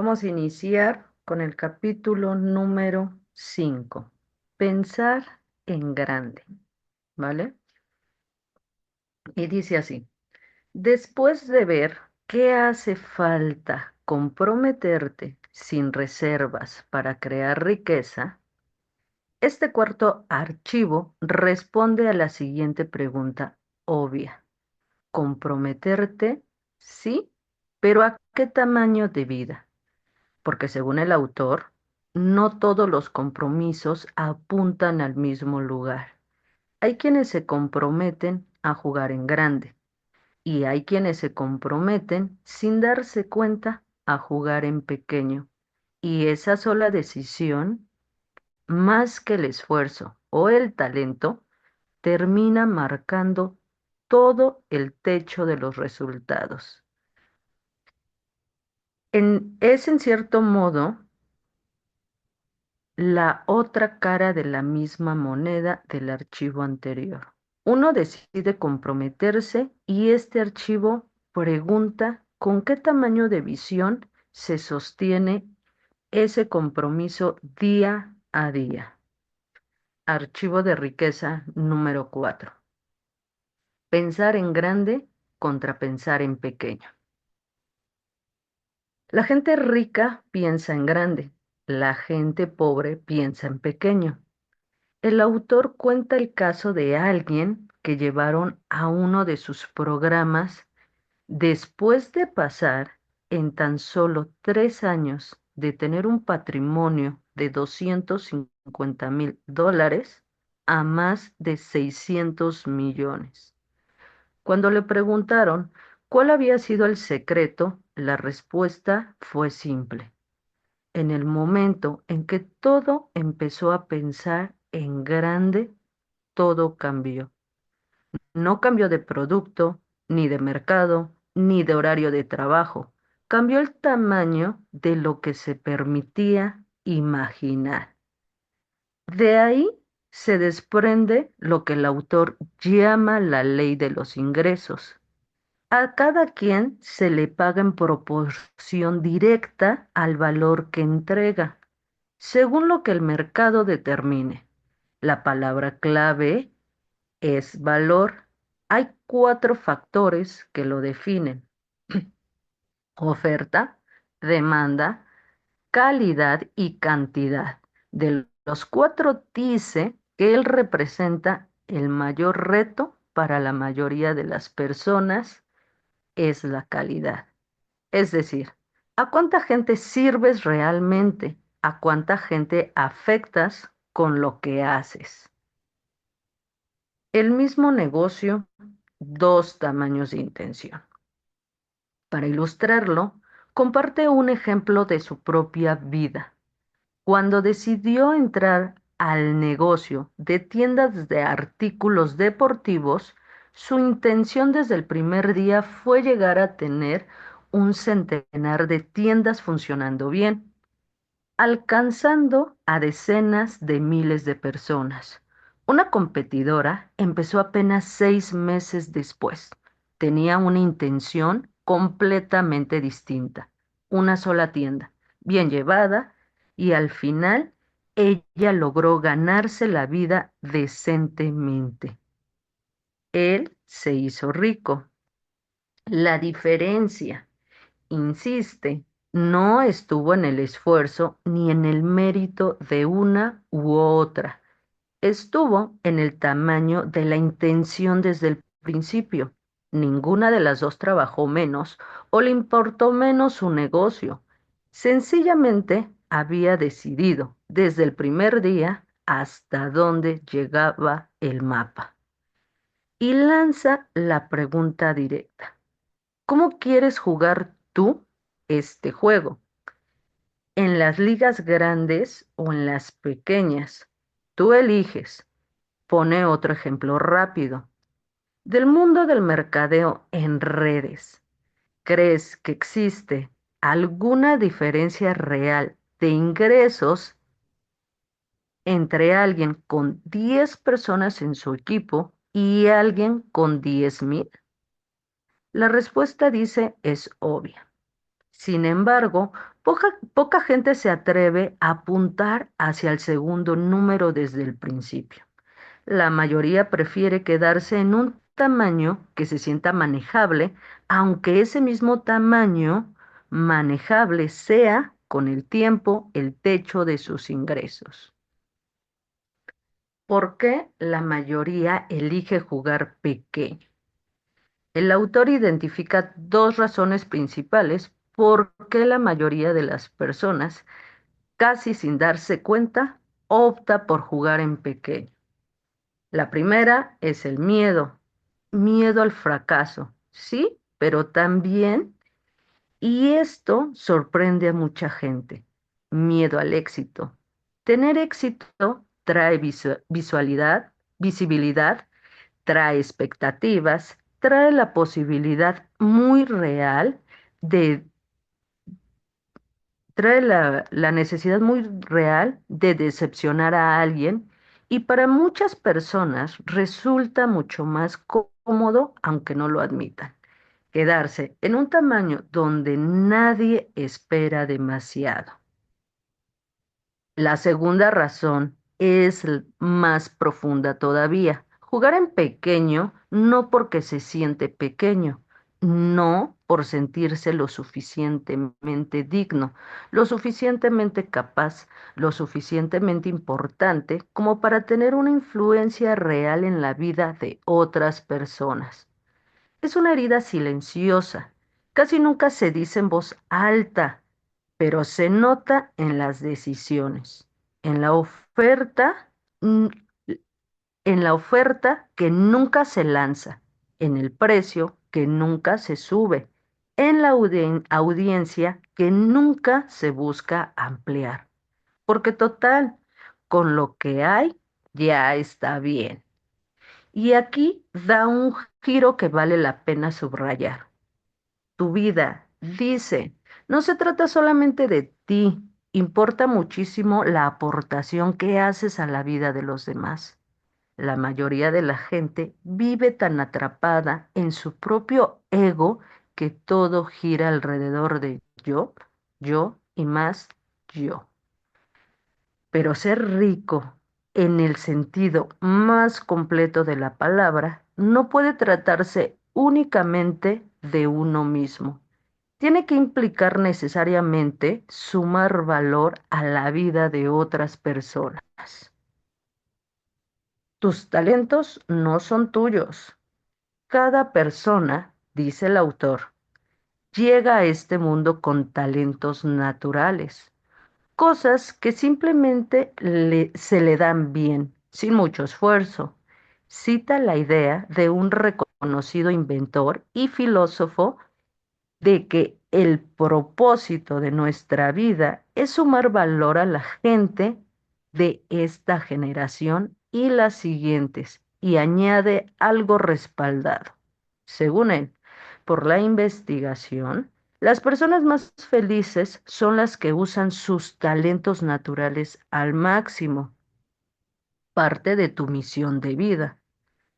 Vamos a iniciar con el capítulo número 5. Pensar en grande, ¿vale? Y dice así, después de ver qué hace falta comprometerte sin reservas para crear riqueza, este cuarto archivo responde a la siguiente pregunta obvia. ¿Comprometerte? Sí, pero ¿a qué tamaño de vida? Porque según el autor, no todos los compromisos apuntan al mismo lugar. Hay quienes se comprometen a jugar en grande y hay quienes se comprometen sin darse cuenta a jugar en pequeño. Y esa sola decisión, más que el esfuerzo o el talento, termina marcando todo el techo de los resultados. Es en cierto modo la otra cara de la misma moneda del archivo anterior. Uno decide comprometerse y este archivo pregunta con qué tamaño de visión se sostiene ese compromiso día a día. Archivo de riqueza número 4. Pensar en grande contra pensar en pequeño. La gente rica piensa en grande, la gente pobre piensa en pequeño. El autor cuenta el caso de alguien que llevaron a uno de sus programas después de pasar en tan solo 3 años de tener un patrimonio de $250,000 a más de 600 millones. Cuando le preguntaron cuál había sido el secreto, la respuesta fue simple. En el momento en que todo empezó a pensar en grande, todo cambió. No cambió de producto, ni de mercado, ni de horario de trabajo. Cambió el tamaño de lo que se permitía imaginar. De ahí se desprende lo que el autor llama la ley de los ingresos. A cada quien se le paga en proporción directa al valor que entrega, según lo que el mercado determine. La palabra clave es valor. Hay 4 factores que lo definen: oferta, demanda, calidad y cantidad. De los 4 dice que él representa el mayor reto para la mayoría de las personas es la calidad. Es decir, ¿a cuánta gente sirves realmente? ¿A cuánta gente afectas con lo que haces? El mismo negocio, 2 tamaños de intención. Para ilustrarlo, comparte un ejemplo de su propia vida. Cuando decidió entrar al negocio de tiendas de artículos deportivos, su intención desde el primer día fue llegar a tener un centenar de tiendas funcionando bien, alcanzando a decenas de miles de personas. Una competidora empezó apenas 6 meses después. Tenía una intención completamente distinta. Una sola tienda, bien llevada, y al final ella logró ganarse la vida decentemente. Él se hizo rico. La diferencia, insiste, no estuvo en el esfuerzo ni en el mérito de una u otra. Estuvo en el tamaño de la intención desde el principio. Ninguna de las dos trabajó menos o le importó menos su negocio. Sencillamente había decidido desde el primer día hasta dónde llegaba el mapa. Y lanza la pregunta directa. ¿Cómo quieres jugar tú este juego? ¿En las ligas grandes o en las pequeñas? Tú eliges. Pone otro ejemplo rápido. Del mundo del mercadeo en redes, ¿crees que existe alguna diferencia real de ingresos entre alguien con 10 personas en su equipo y alguien con 10,000? La respuesta dice es obvia. Sin embargo, poca gente se atreve a apuntar hacia el segundo número desde el principio. La mayoría prefiere quedarse en un tamaño que se sienta manejable, aunque ese mismo tamaño manejable sea con el tiempo el techo de sus ingresos. ¿Por qué la mayoría elige jugar pequeño? El autor identifica dos razones principales por qué la mayoría de las personas, casi sin darse cuenta, opta por jugar en pequeño. La primera es el miedo, miedo al fracaso, sí, pero también, y esto sorprende a mucha gente, miedo al éxito. Tener éxito trae visibilidad, trae expectativas, trae la posibilidad muy real de, trae la necesidad muy real de decepcionar a alguien y para muchas personas resulta mucho más cómodo, aunque no lo admitan, quedarse en un tamaño donde nadie espera demasiado. La segunda razón es más profunda todavía. Jugar en pequeño no porque se siente pequeño, no por sentirse lo suficientemente digno, lo suficientemente capaz, lo suficientemente importante como para tener una influencia real en la vida de otras personas. Es una herida silenciosa. Casi nunca se dice en voz alta, pero se nota en las decisiones, en la oferta, mm, en la oferta que nunca se lanza, en el precio que nunca se sube, en la audiencia que nunca se busca ampliar. Porque total, con lo que hay, ya está bien. Y aquí da un giro que vale la pena subrayar. Tu vida, dice, no se trata solamente de ti, importa muchísimo la aportación que haces a la vida de los demás. La mayoría de la gente vive tan atrapada en su propio ego que todo gira alrededor de yo y más yo. Pero ser rico en el sentido más completo de la palabra no puede tratarse únicamente de uno mismo. Tiene que implicar necesariamente sumar valor a la vida de otras personas. Tus talentos no son tuyos. Cada persona, dice el autor, llega a este mundo con talentos naturales, cosas que simplemente se le dan bien, sin mucho esfuerzo. Cita la idea de un reconocido inventor y filósofo de que el propósito de nuestra vida es sumar valor a la gente de esta generación y las siguientes, y añade algo respaldado. Según él, por la investigación, las personas más felices son las que usan sus talentos naturales al máximo, parte de tu misión de vida.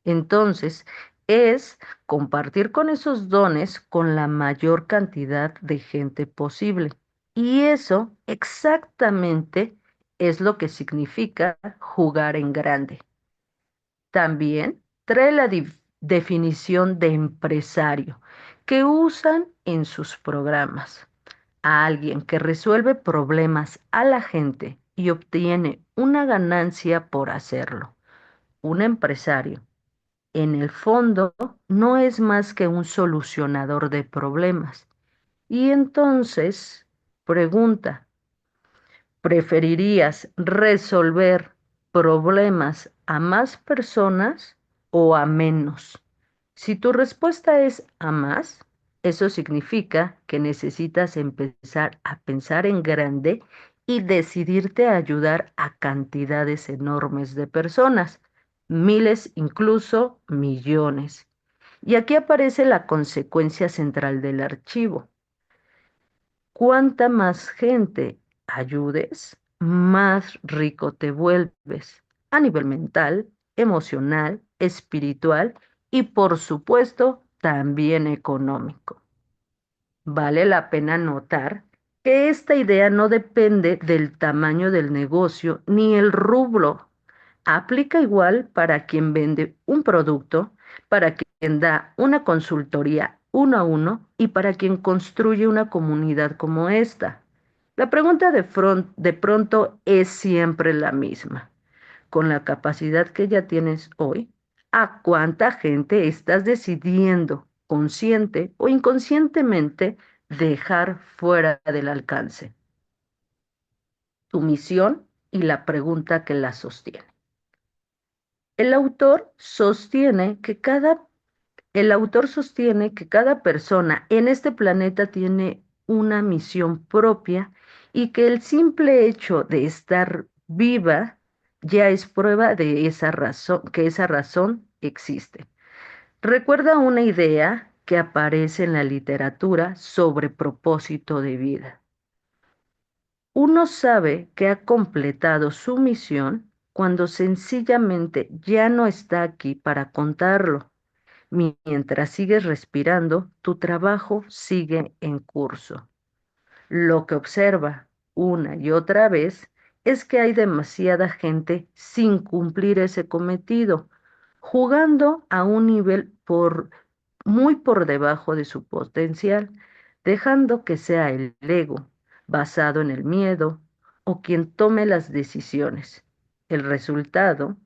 Entonces, es compartir con esos dones con la mayor cantidad de gente posible. Y eso exactamente es lo que significa jugar en grande. También trae la definición de empresario que usan en sus programas. A alguien que resuelve problemas a la gente y obtiene una ganancia por hacerlo. Un empresario en el fondo no es más que un solucionador de problemas. Y entonces, pregunta, ¿preferirías resolver problemas a más personas o a menos? Si tu respuesta es a más, eso significa que necesitas empezar a pensar en grande y decidirte a ayudar a cantidades enormes de personas, miles, incluso millones. Y aquí aparece la consecuencia central del archivo. Cuanta más gente ayudes, más rico te vuelves a nivel mental, emocional, espiritual y por supuesto también económico. Vale la pena notar que esta idea no depende del tamaño del negocio ni el rubro. Aplica igual para quien vende un producto, para quien da una consultoría uno a uno y para quien construye una comunidad como esta. La pregunta de pronto es siempre la misma. Con la capacidad que ya tienes hoy, ¿a cuánta gente estás decidiendo, consciente o inconscientemente, dejar fuera del alcance? Tu misión y la pregunta que la sostiene. El autor sostiene que cada, el autor sostiene que cada persona en este planeta tiene una misión propia y que el simple hecho de estar viva ya es prueba de esa razón, que esa razón existe. Recuerda una idea que aparece en la literatura sobre propósito de vida. Uno sabe que ha completado su misión cuando sencillamente ya no está aquí para contarlo. Mientras sigues respirando, tu trabajo sigue en curso. Lo que observa una y otra vez es que hay demasiada gente sin cumplir ese cometido, jugando a un nivel muy por debajo de su potencial, dejando que sea el ego, basado en el miedo, o quien tome las decisiones. El resultado,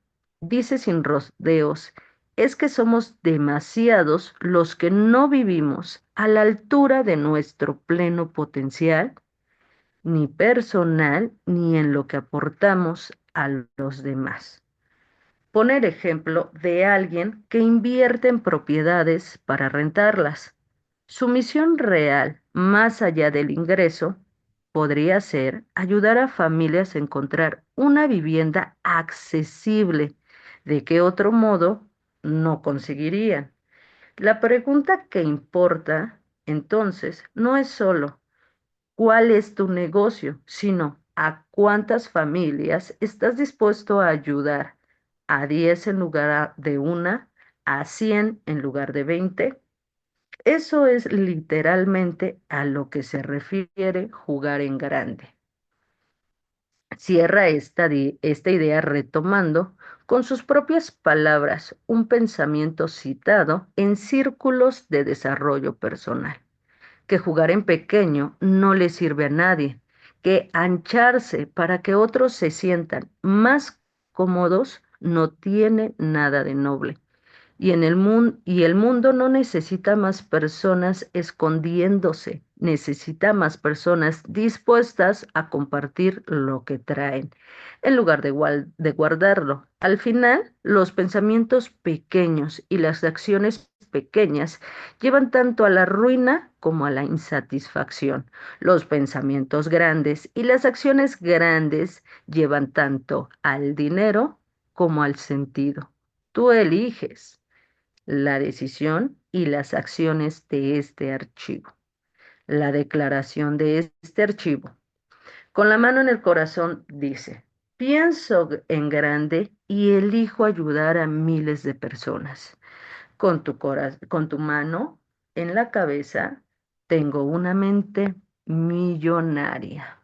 dice sin rodeos, es que somos demasiados los que no vivimos a la altura de nuestro pleno potencial, ni personal, ni en lo que aportamos a los demás. Poner ejemplo de alguien que invierte en propiedades para rentarlas. Su misión real, más allá del ingreso, podría ser ayudar a familias a encontrar una vivienda accesible, de que otro modo no conseguirían. La pregunta que importa, entonces, no es solo cuál es tu negocio, sino a cuántas familias estás dispuesto a ayudar. ¿A 10 en lugar de una? ¿A 100 en lugar de 20? Eso es literalmente a lo que se refiere jugar en grande. Cierra esta idea retomando con sus propias palabras un pensamiento citado en círculos de desarrollo personal, que jugar en pequeño no le sirve a nadie, que ancharse para que otros se sientan más cómodos no tiene nada de noble. Y el mundo no necesita más personas escondiéndose, necesita más personas dispuestas a compartir lo que traen, en lugar de guardarlo. Al final, los pensamientos pequeños y las acciones pequeñas llevan tanto a la ruina como a la insatisfacción. Los pensamientos grandes y las acciones grandes llevan tanto al dinero como al sentido. Tú eliges la decisión y las acciones de este archivo. La declaración de este archivo. Con la mano en el corazón dice, pienso en grande y elijo ayudar a miles de personas. Con tu mano en la cabeza, tengo una mente millonaria.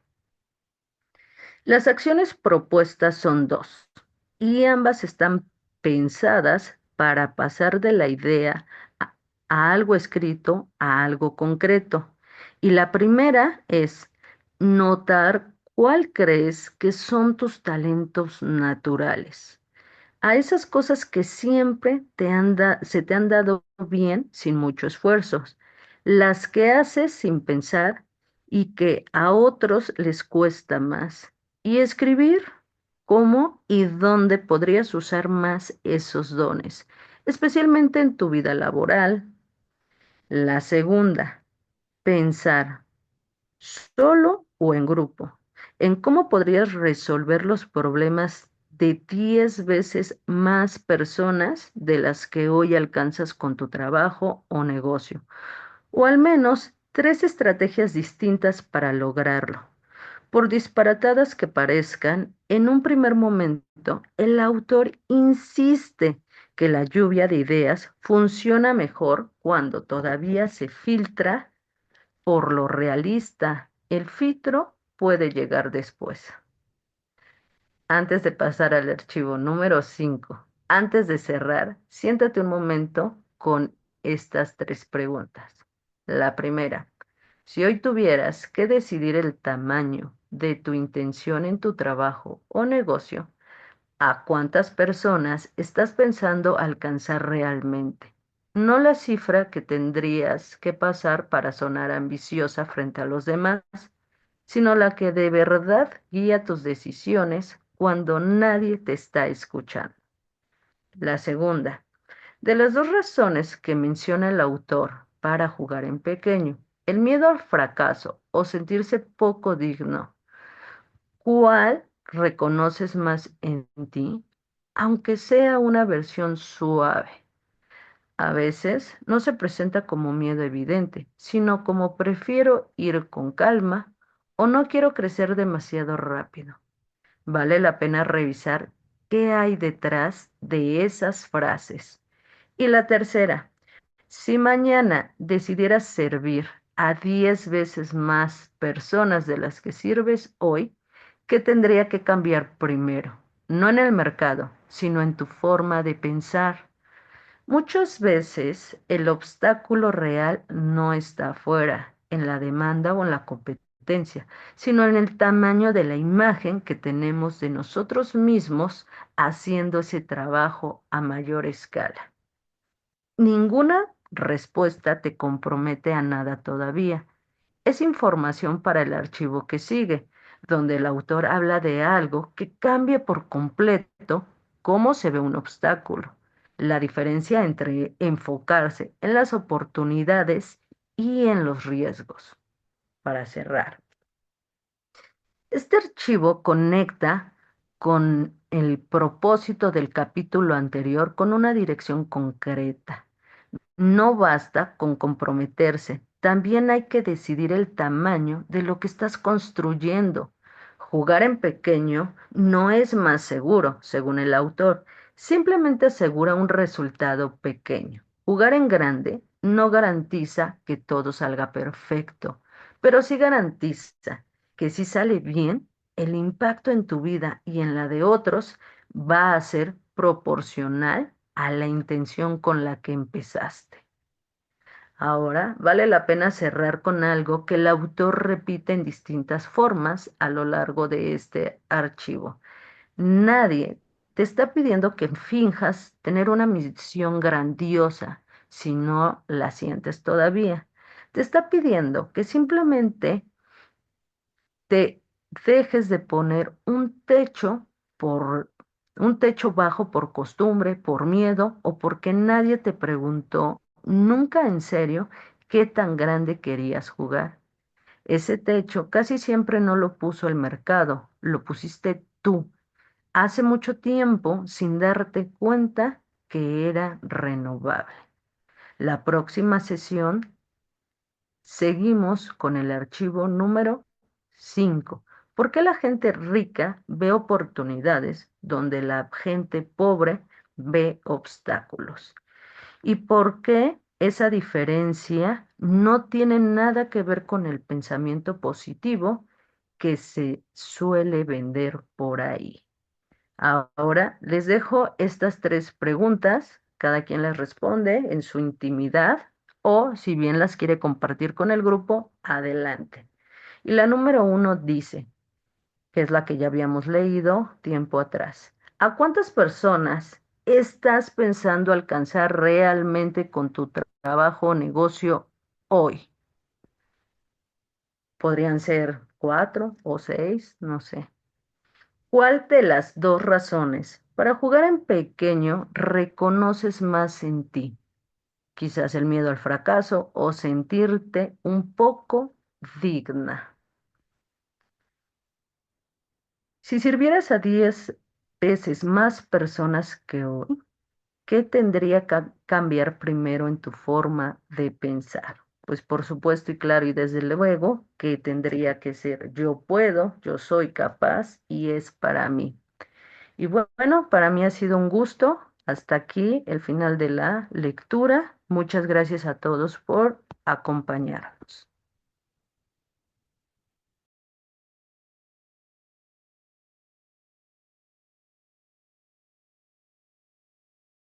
Las acciones propuestas son dos y ambas están pensadas para pasar de la idea a, a algo escrito a algo concreto. Y la primera es notar cuál crees que son tus talentos naturales, a esas cosas que siempre se te han dado bien sin mucho esfuerzo, las que haces sin pensar y que a otros les cuesta más. Y escribir cómo y dónde podrías usar más esos dones, especialmente en tu vida laboral. La segunda, pensar solo o en grupo, en cómo podrías resolver los problemas de 10 veces más personas de las que hoy alcanzas con tu trabajo o negocio, o al menos tres estrategias distintas para lograrlo. Por disparatadas que parezcan, en un primer momento, el autor insiste que la lluvia de ideas funciona mejor cuando todavía se filtra Por lo realista, el filtro puede llegar después. Antes de pasar al archivo número 5, antes de cerrar, siéntate un momento con estas tres preguntas. La primera, si hoy tuvieras que decidir el tamaño de tu intención en tu trabajo o negocio, ¿a cuántas personas estás pensando alcanzar realmente? No la cifra que tendrías que pasar para sonar ambiciosa frente a los demás, sino la que de verdad guía tus decisiones cuando nadie te está escuchando. La segunda, de las dos razones que menciona el autor para jugar en pequeño, el miedo al fracaso o sentirse poco digno, ¿cuál reconoces más en ti, aunque sea una versión suave? A veces no se presenta como miedo evidente, sino como prefiero ir con calma o no quiero crecer demasiado rápido. Vale la pena revisar qué hay detrás de esas frases. Y la tercera, si mañana decidieras servir a 10 veces más personas de las que sirves hoy, ¿qué tendría que cambiar primero? No en el mercado, sino en tu forma de pensar. Muchas veces el obstáculo real no está afuera, en la demanda o en la competencia, sino en el tamaño de la imagen que tenemos de nosotros mismos haciendo ese trabajo a mayor escala. Ninguna respuesta te compromete a nada todavía. Es información para el archivo que sigue, donde el autor habla de algo que cambia por completo cómo se ve un obstáculo. La diferencia entre enfocarse en las oportunidades y en los riesgos. Para cerrar, este archivo conecta con el propósito del capítulo anterior con una dirección concreta. No basta con comprometerse, también hay que decidir el tamaño de lo que estás construyendo. Jugar en pequeño no es más seguro, según el autor, simplemente asegura un resultado pequeño. Jugar en grande no garantiza que todo salga perfecto, pero sí garantiza que si sale bien, el impacto en tu vida y en la de otros va a ser proporcional a la intención con la que empezaste. Ahora, vale la pena cerrar con algo que el autor repite en distintas formas a lo largo de este archivo. Nadie te está pidiendo que finjas tener una misión grandiosa si no la sientes todavía. Te está pidiendo que simplemente te dejes de poner por un techo bajo por costumbre, por miedo o porque nadie te preguntó nunca en serio qué tan grande querías jugar. Ese techo casi siempre no lo puso el mercado, lo pusiste tú, hace mucho tiempo sin darte cuenta que era renovable. La próxima sesión seguimos con el archivo número 5. ¿Por qué la gente rica ve oportunidades donde la gente pobre ve obstáculos? ¿Y por qué esa diferencia no tiene nada que ver con el pensamiento positivo que se suele vender por ahí? Ahora les dejo estas tres preguntas, cada quien las responde en su intimidad o si bien las quiere compartir con el grupo, adelante. Y la número 1 dice, que es la que ya habíamos leído tiempo atrás. ¿A cuántas personas estás pensando alcanzar realmente con tu trabajo o negocio hoy? Podrían ser 4 o 6, no sé. ¿Cuál de las dos razones para jugar en pequeño reconoces más en ti? Quizás el miedo al fracaso o sentirte un poco digna. Si sirvieras a 10 veces más personas que hoy, ¿qué tendría que cambiar primero en tu forma de pensar? Pues por supuesto y claro y desde luego que tendría que ser yo puedo, yo soy capaz y es para mí. Y bueno, para mí ha sido un gusto. Hasta aquí el final de la lectura. Muchas gracias a todos por acompañarnos.